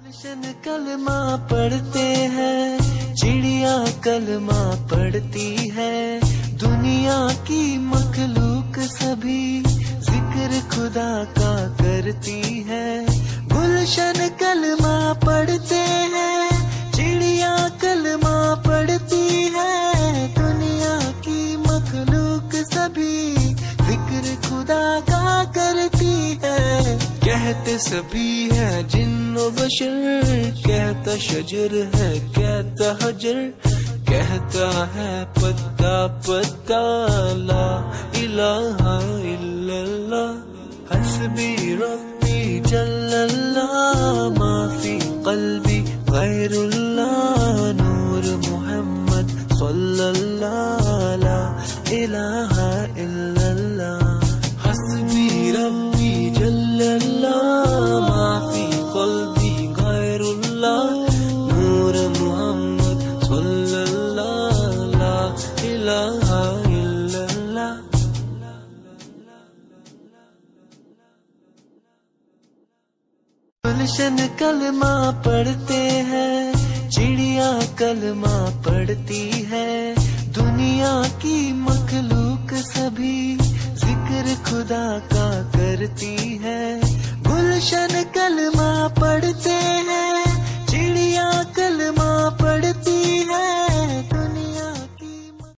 गुलशन कलमा पढ़ते हैं, चिड़िया कलमा पढ़ती है, दुनिया की मखलूक सभी जिक्र खुदा का करती है। गुलशन कलमा पढ़ते हैं, चिड़िया कलमा पढ़ती है, दुनिया की मखलूक सभी जिक्र खुदा का करती है। कहते सभी है जिन्नो बशर, कहता शजर है कहता हजर, कहता है पत्ता पत्ता ला इलाहा इल्लल्लाह, हस्बी रब्बी जल्लल्लाह, माफी कल्बी गैरुल्लाह, नूर मुहम्मद सल्लल्लाह ला इलाहा इल्लल्लाह, हस्बी रब्बी जल्लल्लाह, माफी कल्बी गैरुल्लाह, नूर मुहम्मद सल्लल्लाह ला इलाहा इल्लल्लाह। गुलशन कलमा पढ़ते हैं, चिड़िया कलमा पढ़ती है, दुनिया की मखलूक सभी जिक्र खुदा का करती है।